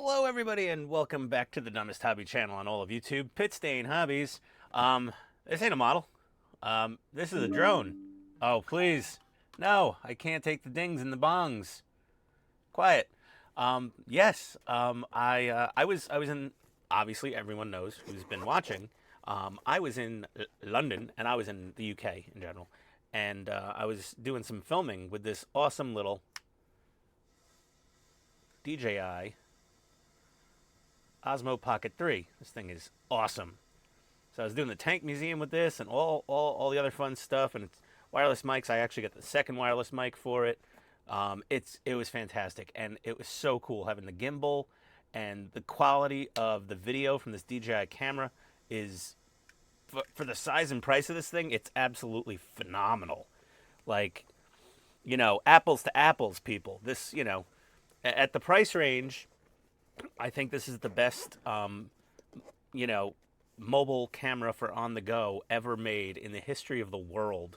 Hello, everybody, and welcome back to the Dumbest Hobby channel on all of YouTube, Pitstain Hobbies. This ain't a model. This is a drone. Oh, please. No, I can't take the dings and the bongs. Quiet. Yes, I was in, obviously everyone knows who's been watching. I was in London, and I was in the UK in general. And I was doing some filming with this awesome little DJI Osmo Pocket 3. This thing is awesome. So I was doing the tank museum with this and all the other fun stuff, and it's wireless mics. I actually got the second wireless mic for it. It was fantastic, and it was so cool having the gimbal, and the quality of the video from this DJI camera is, for the size and price of this thing, it's absolutely phenomenal. Like, apples to apples, people. This, at the price range, I think this is the best, mobile camera for on the go ever made in the history of the world.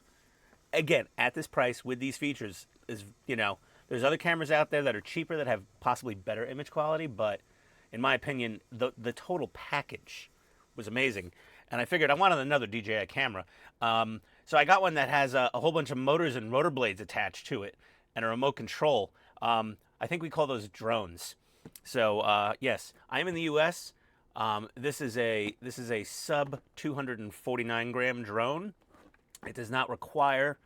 Again, at this price with these features, there's other cameras out there that are cheaper that have possibly better image quality, but in my opinion, the total package was amazing. And I figured I wanted another DJI camera. So I got one that has a whole bunch of motors and rotor blades attached to it and a remote control. I think we call those drones. So yes, I'm in the U.S. This is a sub 249 gram drone. It does not require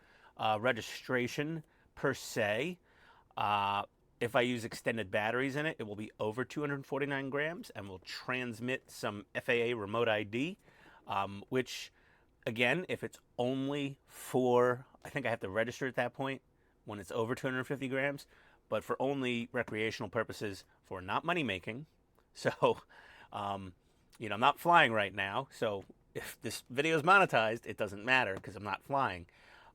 registration per se. If I use extended batteries in it, it will be over 249 grams and will transmit some FAA remote ID, which, again, if it's only for, I think I have to register at that point when it's over 250 grams, but for only recreational purposes, for not money making. So, I'm not flying right now. So if this video is monetized, it doesn't matter because I'm not flying.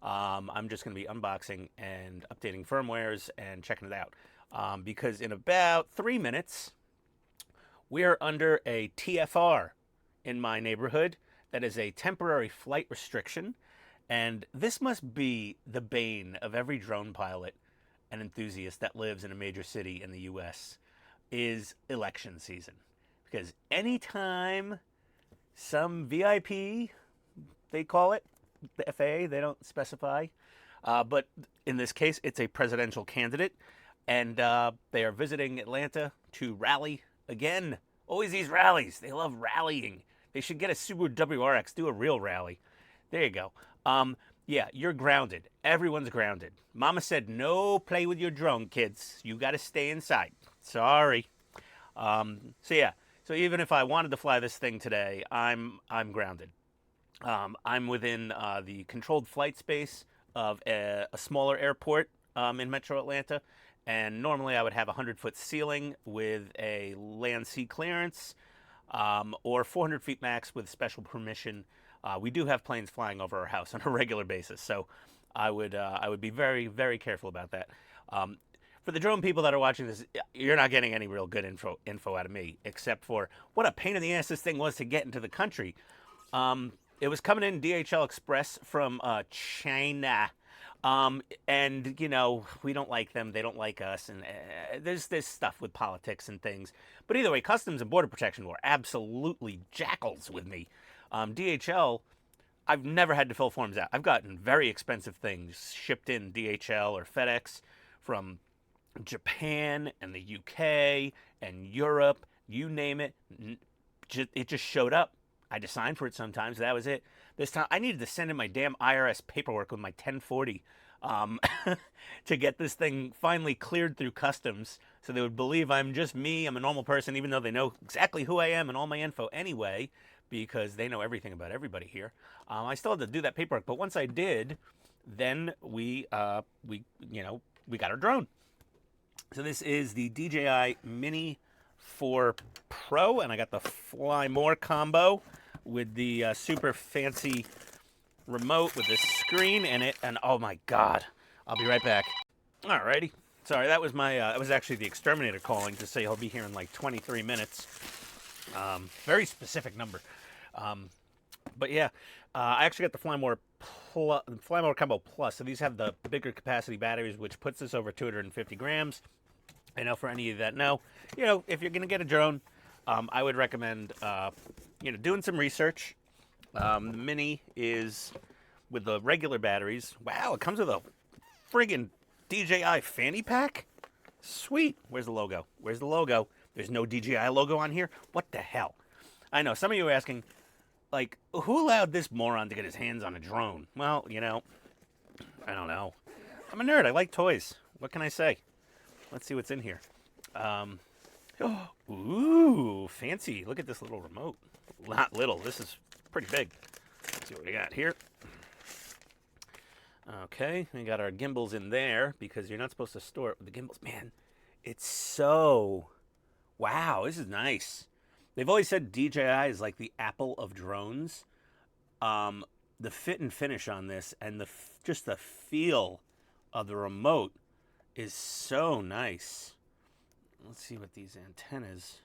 I'm just going to be unboxing and updating firmwares and checking it out. Because in about 3 minutes, we are under a TFR in my neighborhood. That is a temporary flight restriction. And this must be the bane of every drone pilot and enthusiast that lives in a major city in the U.S. is election season. Because anytime some VIP, they call it, the FAA, they don't specify, but in this case, it's a presidential candidate, and they are visiting Atlanta to rally again. Always these rallies. They love rallying. They should get a Subaru WRX, do a real rally. There you go. Yeah, you're grounded. Everyone's grounded. Mama said, no play with your drone, kids. You got to stay inside. Sorry. So yeah, so even if I wanted to fly this thing today, I'm grounded. I'm within the controlled flight space of a smaller airport in Metro Atlanta, and normally I would have a 100-foot ceiling with a land-sea clearance, or 400 feet max with special permission. We do have planes flying over our house on a regular basis, so I would be very, very careful about that. For the drone people that are watching this, you're not getting any real good info out of me, except for what a pain in the ass this thing was to get into the country. It was coming in DHL Express from China. And, we don't like them. They don't like us. And there's this stuff with politics and things. But either way, Customs and Border Protection were absolutely jackals with me. DHL, I've never had to fill forms out. I've gotten very expensive things shipped in DHL or FedEx from Japan and the UK and Europe, you name it. It just showed up. I just signed for it sometimes. That was it. This time, I needed to send in my damn IRS paperwork with my 1040 to get this thing finally cleared through customs so they would believe I'm just me. I'm a normal person, even though they know exactly who I am and all my info anyway, because they know everything about everybody here. I still had to do that paperwork, but once I did, then we got our drone. So this is the DJI Mini 4 Pro, and I got the Fly More combo with the super fancy remote with this screen in it, and oh my god, I'll be right back. Alrighty, sorry, that was that was actually the exterminator calling to say he'll be here in like 23 minutes. Very specific number. But yeah, I actually got the Fly More Combo Plus, so these have the bigger capacity batteries, which puts this over 250 grams. I know for any of you that know, if you're going to get a drone, I would recommend, doing some research. The Mini is with the regular batteries. Wow, it comes with a friggin' DJI fanny pack? Sweet. Where's the logo? Where's the logo? There's no DJI logo on here? What the hell? I know, some of you are asking, like, who allowed this moron to get his hands on a drone? Well, I don't know. I'm a nerd. I like toys. What can I say? Let's see what's in here. Ooh, fancy. Look at this little remote. Not little. This is pretty big. Let's see what we got here. Okay, we got our gimbals in there because you're not supposed to store it with the gimbals. Man, it's so... Wow, this is nice. They've always said DJI is like the Apple of drones. The fit and finish on this and just the feel of the remote is so nice. Let's see what these antennas...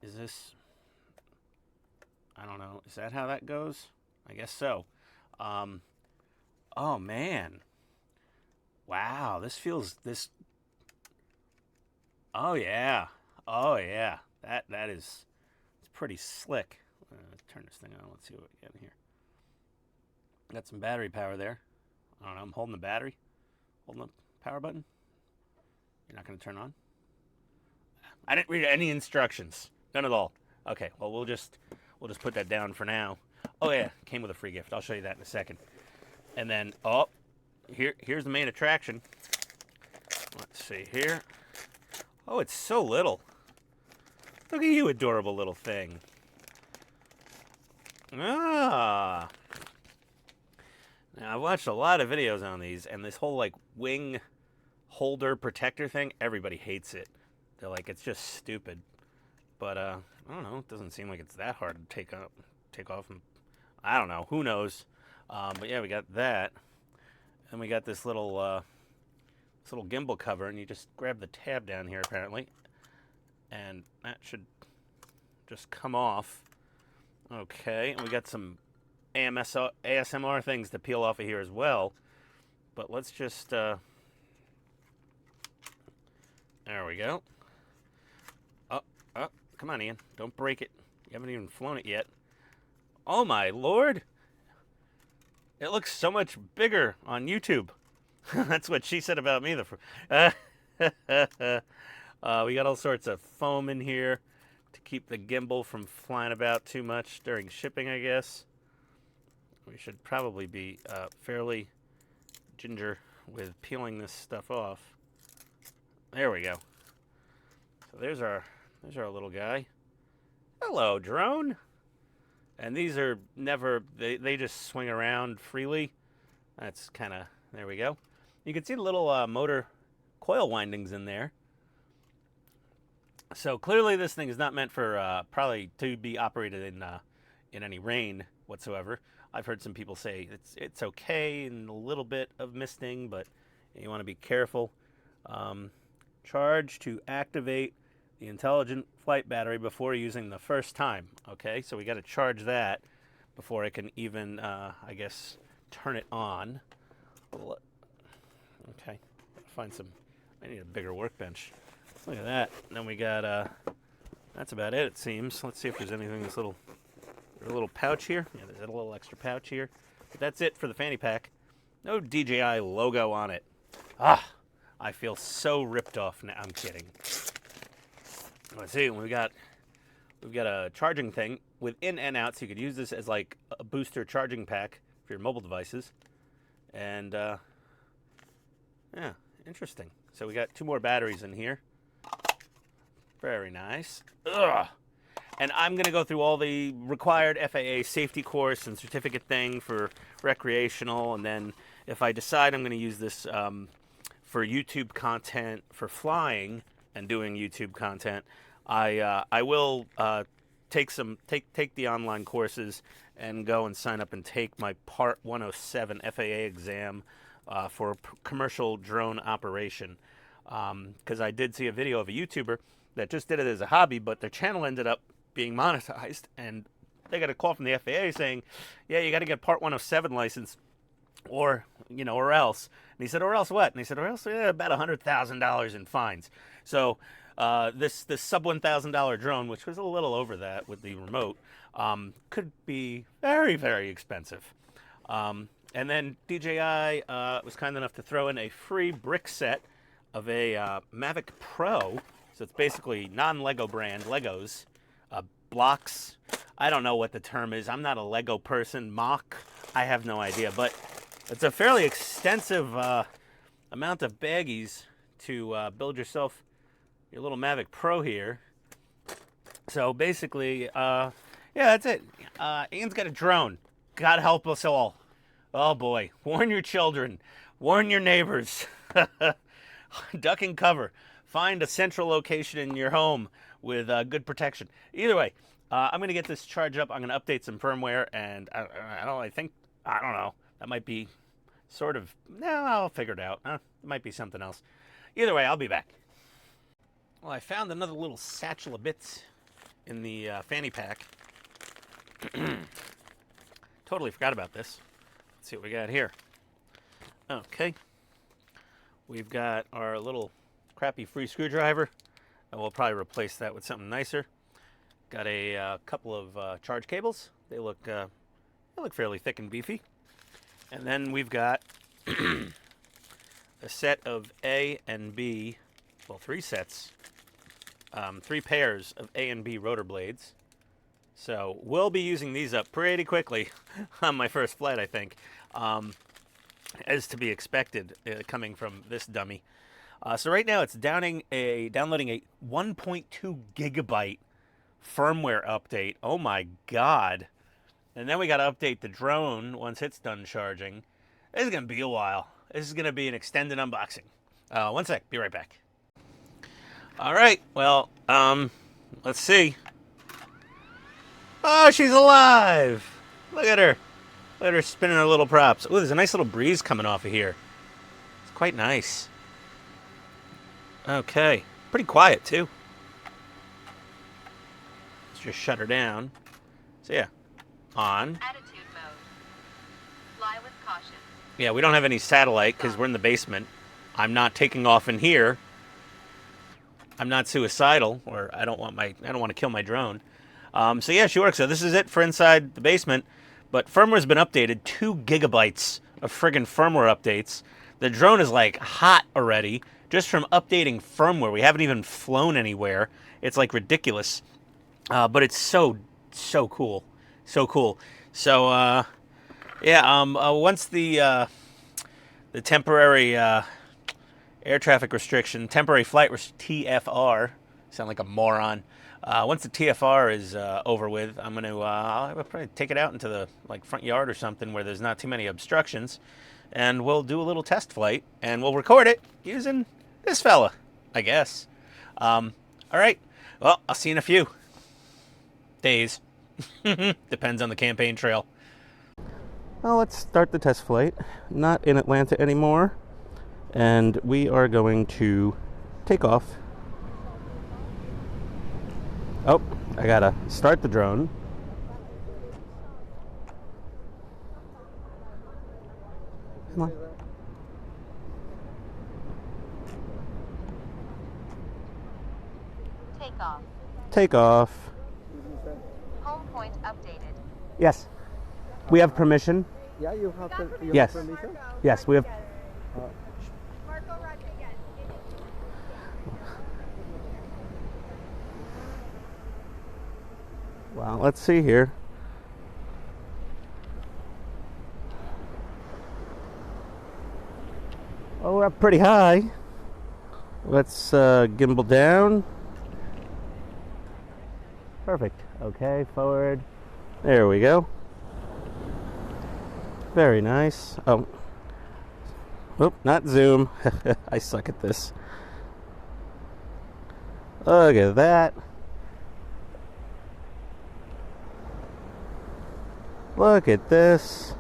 Is this... I don't know. Is that how that goes? I guess so. Oh, man. Wow, this feels... Oh, yeah. Oh, yeah. That is... It's pretty slick. Turn this thing on. Let's see what we get in here. Got some battery power there. I don't know. I'm holding the battery. Holding the power button. You're not going to turn on? I didn't read any instructions. None at all. Okay, well, we'll just put that down for now. Oh, yeah. Came with a free gift. I'll show you that in a second. And then, here's the main attraction. Let's see here. Oh, it's so little. Look at you, adorable little thing. Ah. Now, I've watched a lot of videos on these, and this whole, like, wing holder protector thing, everybody hates it. They're like, it's just stupid. But, I don't know. It doesn't seem like it's that hard to take off. And, I don't know. Who knows? But, yeah, we got that. And we got this little gimbal cover, and you just grab the tab down here, apparently. And that should just come off. Okay, and we got some ASMR things to peel off of here as well. But let's just, there we go. Oh, come on, Ian. Don't break it. You haven't even flown it yet. Oh, my Lord. It looks so much bigger on YouTube. That's what she said about me. We got all sorts of foam in here to keep the gimbal from flying about too much during shipping, I guess. We should probably be fairly ginger with peeling this stuff off. There we go. So there's our little guy. Hello, drone. And these are never, they just swing around freely. That's kind of, there we go. You can see the little motor coil windings in there. So clearly this thing is not meant for probably to be operated in any rain whatsoever. I've heard some people say it's okay in a little bit of misting, but you want to be careful. Charge to activate the intelligent flight battery before using the first time. Okay, so we got to charge that before I can even, I guess, turn it on. Okay, find some. I need a bigger workbench. Look at that. And then we got. That's about it seems. Let's see if there's anything in this little pouch here. Yeah, there's a little extra pouch here. But that's it for the fanny pack. No DJI logo on it. I feel so ripped off now. I'm kidding. Let's see. We've got a charging thing with in and out, so you could use this as like a booster charging pack for your mobile devices. And yeah, interesting. So we got 2 more batteries in here. Very nice. Ugh. And I'm going to go through all the required FAA safety course and certificate thing for recreational. And then if I decide I'm going to use this for YouTube content for flying and doing YouTube content, I will take the online courses and go and sign up and take my Part 107 FAA exam for commercial drone operation. Because I did see a video of a YouTuber that just did it as a hobby, but their channel ended up being monetized, and they got a call from the FAA saying, yeah, you got to get Part 107 license or or else. And he said, or else what? And he said, or else about $100,000 in fines. So this sub $1,000 drone, which was a little over that with the remote, could be very, very expensive. And then DJI was kind enough to throw in a free brick set of a Mavic Pro. So it's basically non-Lego brand Legos, blocks. I don't know what the term is. I'm not a Lego person. Mock, I have no idea. But it's a fairly extensive amount of baggies to build yourself your little Mavic Pro here. So basically, yeah, that's it. Ian's got a drone. God help us all. Oh boy, warn your children, warn your neighbors, duck and cover, find a central location in your home with good protection. Either way, I'm going to get this charged up. I'm going to update some firmware, and I don't know, that might be sort of, no, I'll figure it out. It might be something else. Either way, I'll be back. Well, I found another little satchel of bits in the fanny pack. Totally forgot about this. Let's see what we got here. Okay. We've got our little crappy free screwdriver, and we'll probably replace that with something nicer. Got a couple of charge cables. They look fairly thick and beefy. And then we've got a set of A and B, well, three sets, three pairs of A and B rotor blades. So we'll be using these up pretty quickly on my first flight, I think, as to be expected coming from this dummy. So right now it's downloading a 1.2 gigabyte firmware update. Oh my God. And then we got to update the drone once it's done charging. This is going to be a while. This is going to be an extended unboxing. One sec, be right back. All right, well, let's see. Oh, she's alive! Look at her. Look at her spinning her little props. Oh, there's a nice little breeze coming off of here. It's quite nice. Okay. Pretty quiet, too. Let's just shut her down. So, yeah. On. Attitude mode. Fly with caution. Yeah, we don't have any satellite because we're in the basement. I'm not taking off in here. I'm not suicidal, or I don't want to kill my drone. So yeah, she works. So this is it for inside the basement. But firmware's been updated. 2 gigabytes of friggin' firmware updates. The drone is like hot already just from updating firmware. We haven't even flown anywhere. It's like ridiculous. But it's so cool. So cool. So yeah, once the temporary air traffic restriction, temporary flight TFR, sound like a moron. Once the TFR is over with, I'm going to I'll probably take it out into the front yard or something where there's not too many obstructions, and we'll do a little test flight, and we'll record it using this fella, I guess. All right. Well, I'll see you in a few days. Depends on the campaign trail. Well, let's start the test flight. Not in Atlanta anymore, and we are going to take off. Oh, I gotta start the drone. Come on. Take off. Take off. Home point updated. Yes. We have permission. Yeah, you have Yes. permission? Yes, we have. Marco Rodriguez. Well, let's see here. Oh, we're up pretty high. Let's gimbal down. Perfect. Okay, forward. There we go. Very nice. Oh. Oop, not zoom. I suck at this. Look at that. Look at this.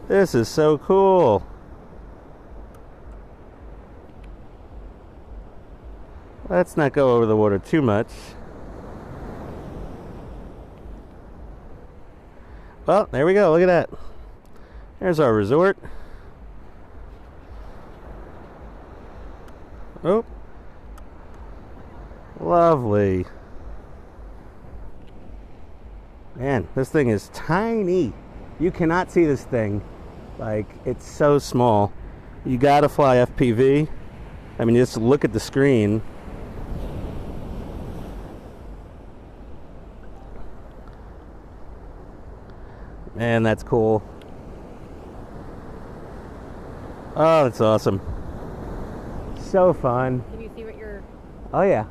This is so cool. Let's not go over the water too much. well, there we go. Look at that. There's our resort. Oh, lovely. Man, this thing is tiny. You cannot see this thing. Like, it's so small. You gotta fly FPV. I mean, just look at the screen. Man, that's cool. Oh, that's awesome. So fun. Can you see what you're... Oh, yeah.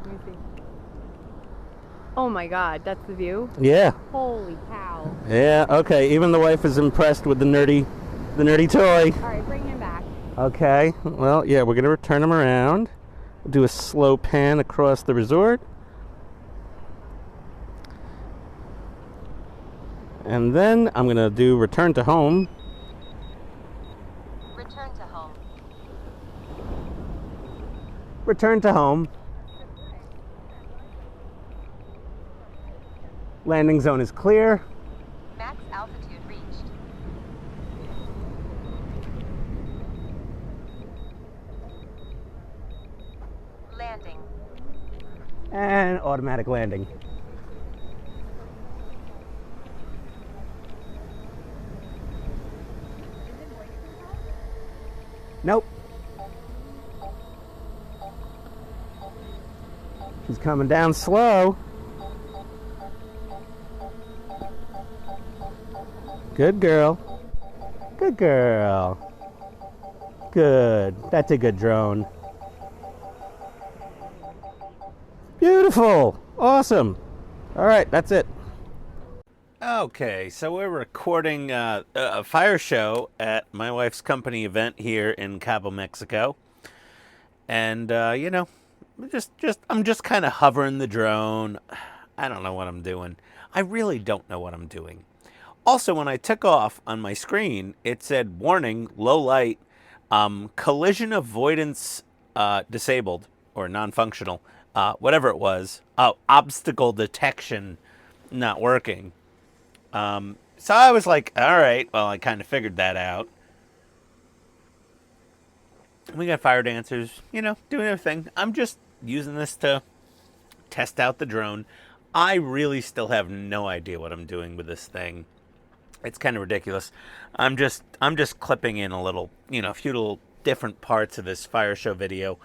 Let me see. Oh my god, that's the view? Yeah. Holy cow. Yeah, okay. Even the wife is impressed with the nerdy toy. Alright, bring him back. Okay. Well, yeah, we're going to turn him around. Do a slow pan across the resort. And then I'm going to do return to home. Return to home. Return to home. Landing zone is clear. Max altitude reached. Landing. And automatic landing. Nope. She's coming down slow. Good girl. Good girl. Good. That's a good drone. Beautiful. Awesome. All right, that's it. Okay, so we're recording a fire show at my wife's company event here in Cabo, Mexico. And, you know, I'm just kind of hovering the drone. I don't know what I'm doing. I really don't know what I'm doing. Also, when I took off on my screen, it said, warning, low light, collision avoidance disabled or non-functional, whatever it was. Oh, obstacle detection not working. So I was like, all right, well, I kind of figured that out. We got fire dancers, you know, doing their thing. I'm just using this to test out the drone. I really still have no idea what I'm doing with this thing. It's kind of ridiculous. I'm just clipping in a little, you know, a few little different parts of this fire show video.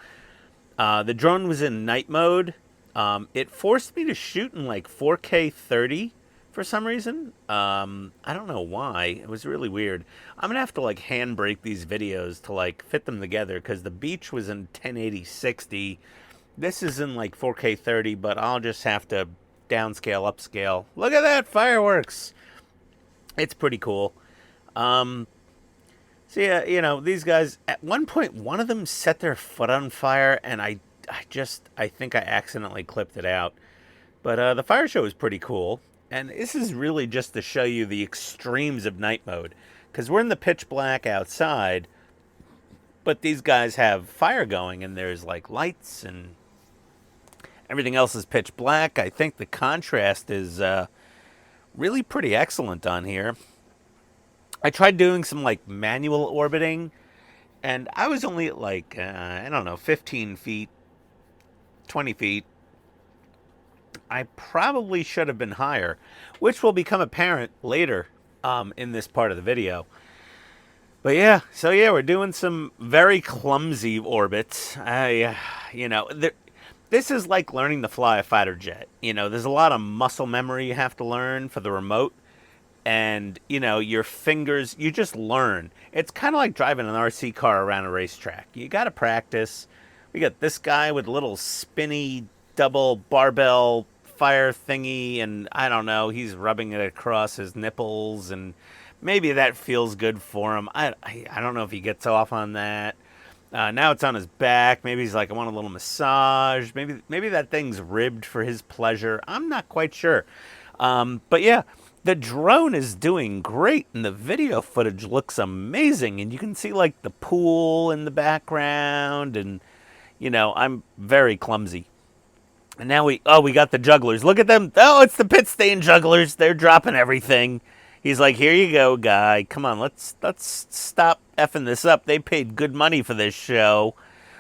The drone was in night mode. It forced me to shoot in like 4K 30 for some reason. I don't know why. It was really weird. I'm gonna have to like handbrake these videos to like fit them together because the beach was in 1080 60. This is in like 4K 30, but I'll just have to downscale, upscale. Look at that, fireworks. It's pretty cool. So yeah, you know, these guys, at one point, one of them set their foot on fire, and I think I accidentally clipped it out. But the fire show is pretty cool. And this is really just to show you the extremes of night mode. Because we're in the pitch black outside, but these guys have fire going, and there's like lights, and everything else is pitch black. I think the contrast is really pretty excellent on here. I tried doing some like manual orbiting, and I was only at like, I don't know, 15 feet, 20 feet. I probably should have been higher, which will become apparent later in this part of the video. But yeah, so yeah, we're doing some very clumsy orbits. You know, this is like learning to fly a fighter jet. You know, there's a lot of muscle memory you have to learn for the remote. And, you know, your fingers, you just learn. It's kind of like driving an RC car around a racetrack. You got to practice. We got this guy with a little spinny double barbell fire thingy, and I don't know, he's rubbing it across his nipples, and maybe that feels good for him. I don't know if he gets off on that. Now it's on his back. Maybe he's like, I want a little massage. Maybe that thing's ribbed for his pleasure. I'm not quite sure. But yeah, the drone is doing great, and the video footage looks amazing, and you can see like the pool in the background, and you know, I'm very clumsy. And now we got the jugglers. Look at them. Oh, it's the pit stain jugglers. They're dropping everything. He's like, here you go, guy. Come on, let's stop effing this up. They paid good money for this show.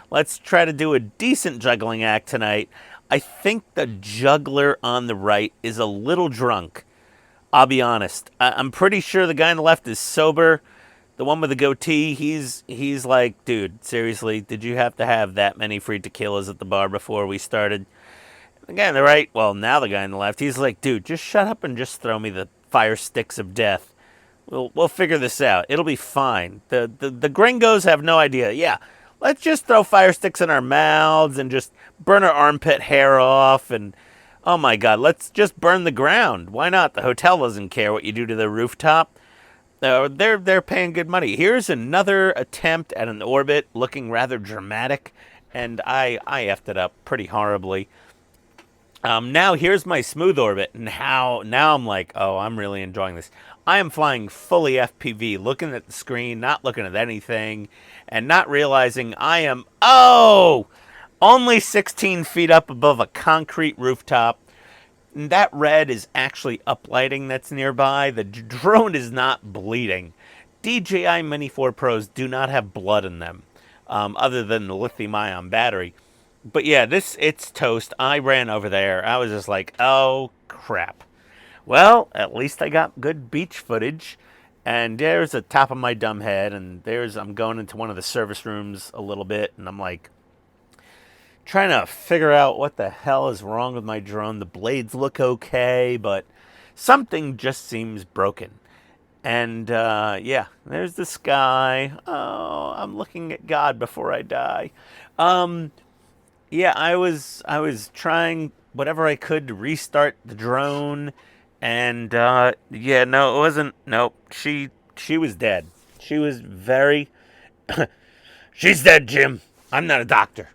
Let's try to do a decent juggling act tonight. I think the juggler on the right is a little drunk. I'll be honest. I'm pretty sure the guy on the left is sober. The one with the goatee, he's like, dude, seriously, did you have to have that many free tequilas at the bar before we started? The guy on the right, well, now the guy on the left, he's like, dude, just shut up and just throw me the fire sticks of death. We'll figure this out. It'll be fine. The gringos have no idea. Yeah, let's just throw fire sticks in our mouths and just burn our armpit hair off and, oh my God, let's just burn the ground. Why not? The hotel doesn't care what you do to the rooftop. They're paying good money. Here's another attempt at an orbit looking rather dramatic, and I effed it up pretty horribly. Now here's my smooth orbit, and now I'm like, oh, I'm really enjoying this. I am flying fully FPV, looking at the screen, not looking at anything, and not realizing I am, only 16 feet up above a concrete rooftop. That red is actually uplighting that's nearby. The drone is not bleeding. DJI Mini 4 Pros do not have blood in them, other than the lithium-ion battery. But yeah, it's toast. I ran over there. I was just like, oh, crap. Well, at least I got good beach footage. And there's the top of my dumb head. And I'm going into one of the service rooms a little bit. And I'm like, trying to figure out what the hell is wrong with my drone. The blades look okay, but something just seems broken. And yeah, there's the sky. Oh, I'm looking at God before I die. Yeah, I was trying whatever I could to restart the drone, and yeah, no, it wasn't. Nope, she was dead. She was very. She's dead, Jim. I'm not a doctor.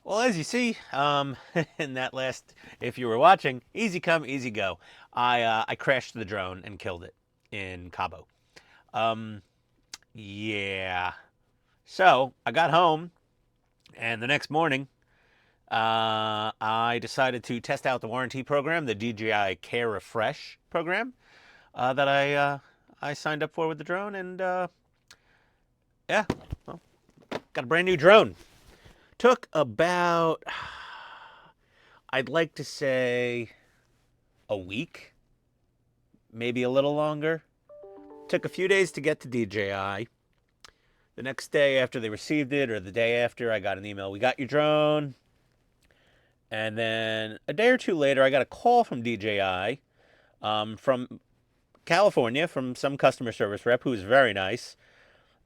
Well, as you see, in that last, if you were watching, easy come, easy go. I crashed the drone and killed it in Cabo. Yeah. So I got home, and the next morning, I decided to test out the warranty program, the DJI Care Refresh program, that I signed up for with the drone, and yeah, well, got a brand new drone. Took about, I'd like to say, a week, maybe a little longer. Took a few days to get to DJI. The next day after they received it, or the day after, I got an email, we got your drone. And then a day or two later, I got a call from DJI, from California, from some customer service rep who was very nice,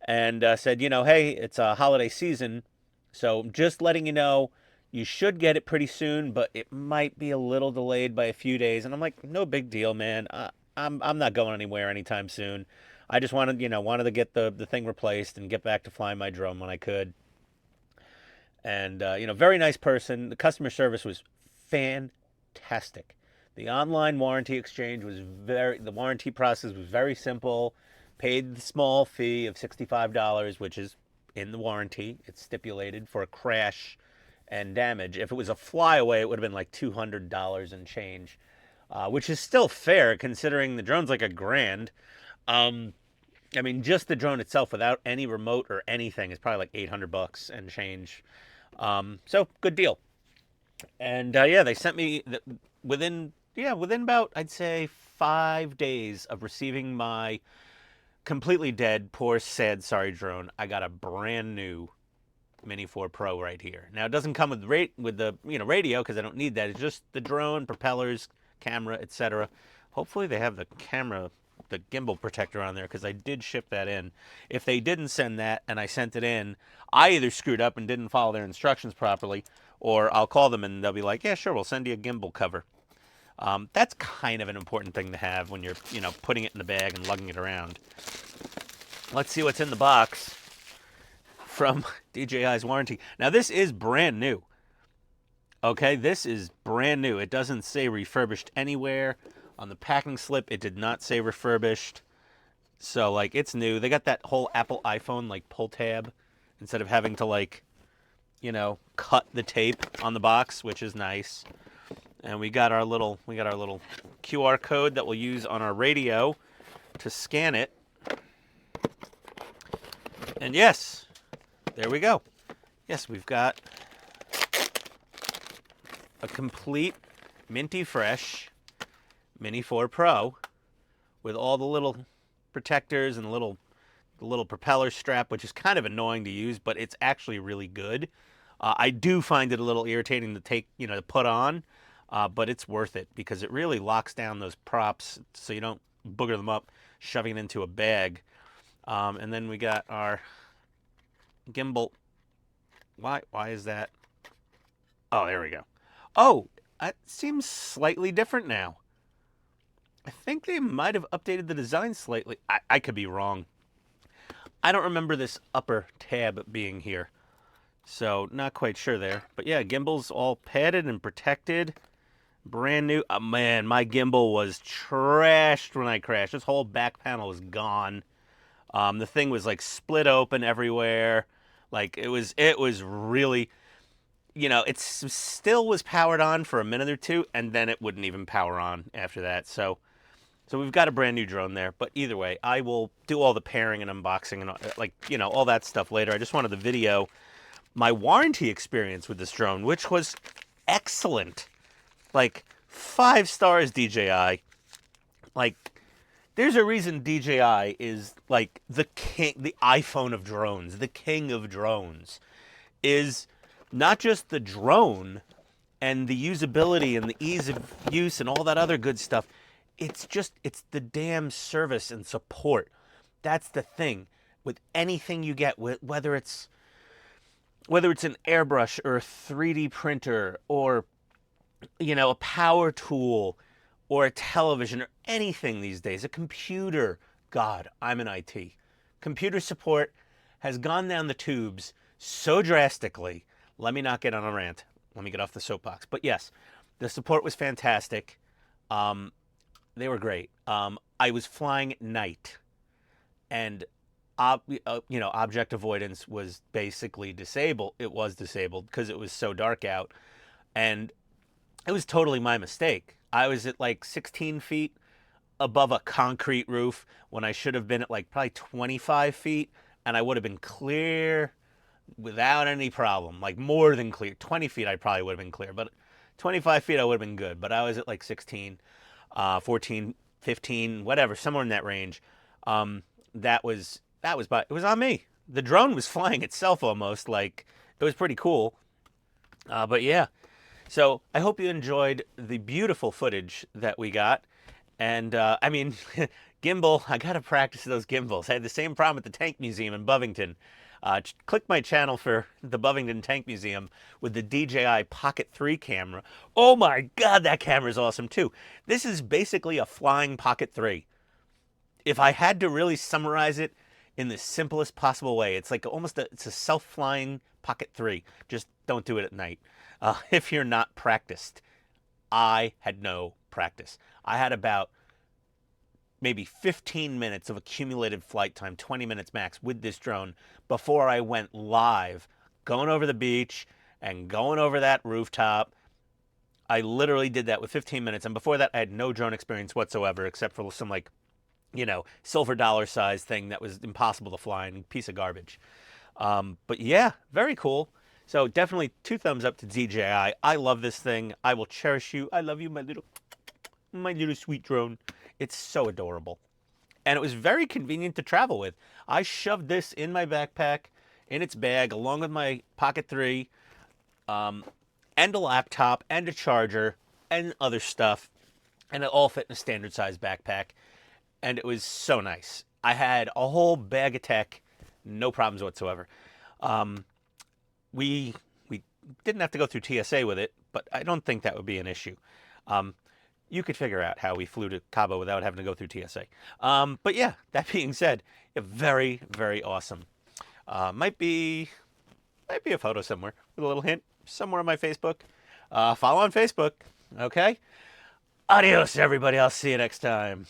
and said, hey, it's a holiday season, so just letting you know, you should get it pretty soon, but it might be a little delayed by a few days. And I'm like, no big deal, man. I'm not going anywhere anytime soon. I just wanted to get the thing replaced and get back to flying my drone when I could. And, very nice person. The customer service was fantastic. The online warranty exchange was the warranty process was very simple. Paid the small fee of $65, which is in the warranty. It's stipulated for a crash and damage. If it was a flyaway, it would have been like $200 and change, which is still fair considering the drone's like $1,000. I mean, just the drone itself without any remote or anything is probably like $800 and change. So good deal. And yeah, they sent me within about, I'd say, 5 days of receiving my completely dead, poor, sad, sorry drone. I got a brand new Mini 4 Pro right here. Now it doesn't come with the radio, because I don't need that. It's just the drone, propellers, camera, etc. Hopefully they have the camera, the gimbal protector on there, because I did ship that in. If they didn't send that and I sent it in, I either screwed up and didn't follow their instructions properly, or I'll call them and they'll be like, yeah, sure, we'll send you a gimbal cover. That's kind of an important thing to have when you're, putting it in the bag and lugging it around. Let's see what's in the box from DJI's warranty. Now, this is brand new. Okay, this is brand new. It doesn't say refurbished anywhere. On the packing slip, it did not say refurbished. So, like, it's new. They got that whole Apple iPhone, like, pull tab, instead of having to, like, you know, cut the tape on the box, which is nice. And we got our little QR code that we'll use on our radio to scan it. And yes, there we go. Yes, we've got a complete minty fresh Mini 4 Pro with all the little protectors and the little propeller strap, which is kind of annoying to use, but it's actually really good. I do find it a little irritating to take, you know, to put on, but it's worth it because it really locks down those props so you don't booger them up, shoving it into a bag. And then we got our gimbal. Why is that? Oh, there we go. Oh, it seems slightly different now. I think they might have updated the design slightly. I could be wrong. I don't remember this upper tab being here, so not quite sure there. But yeah, gimbal's all padded and protected. Brand new. Oh, man, my gimbal was trashed when I crashed. This whole back panel was gone. The thing was like split open everywhere. Like it was really, you know, it still was powered on for a minute or two, and then it wouldn't even power on after that. So we've got a brand new drone there. But either way, I will do all the pairing and unboxing and like, you know, all that stuff later. I just wanted to video my warranty experience with this drone, which was excellent. Like 5 stars, DJI. Like, there's a reason DJI is like the king, the iPhone of drones, the king of drones. Is not just the drone and the usability and the ease of use and all that other good stuff. It's the damn service and support. That's the thing with anything you get, whether it's an airbrush or a 3D printer or, you know, a power tool or a television or anything these days, a computer. God, I'm in IT. Computer support has gone down the tubes so drastically. Let me not get on a rant. Let me get off the soapbox. But yes, the support was fantastic. They were great. I was flying at night, and you know, object avoidance was basically disabled. It was disabled because it was so dark out, and it was totally my mistake. I was at like 16 feet above a concrete roof when I should have been at like probably 25 feet, and I would have been clear without any problem, like more than clear. 20 feet I probably would have been clear, but 25 feet I would have been good. But I was at like 16, 14, 15, whatever, somewhere in that range. It was on me. The drone was flying itself almost. Like, it was pretty cool. But yeah, so I hope you enjoyed the beautiful footage that we got. And I mean, gimbal, I gotta practice those gimbals. I had the same problem at the Tank Museum in Bovington. Click my channel for the Bovington Tank Museum with the DJI Pocket 3 camera. Oh my God, that camera is awesome too. This is basically a flying Pocket 3. If I had to really summarize it in the simplest possible way, it's like it's a self-flying Pocket 3. Just don't do it at night if you're not practiced. I had no practice. I had about maybe 15 minutes of accumulated flight time, 20 minutes max with this drone before I went live, going over the beach and going over that rooftop. I literally did that with 15 minutes. And before that, I had no drone experience whatsoever, except for some, like, you know, silver dollar size thing that was impossible to fly and a piece of garbage. But yeah, very cool. So definitely 2 thumbs up to DJI. I love this thing. I will cherish you. I love you, my little sweet drone. It's so adorable. And it was very convenient to travel with. I shoved this in my backpack, in its bag, along with my Pocket 3, and a laptop, and a charger, and other stuff. And it all fit in a standard size backpack. And it was so nice. I had a whole bag of tech, no problems whatsoever. We didn't have to go through TSA with it, but I don't think that would be an issue. You could figure out how we flew to Cabo without having to go through TSA. But yeah, that being said, very, very awesome. Might be a photo somewhere with a little hint somewhere on my Facebook. Follow on Facebook. Okay. Adios, everybody. I'll see you next time.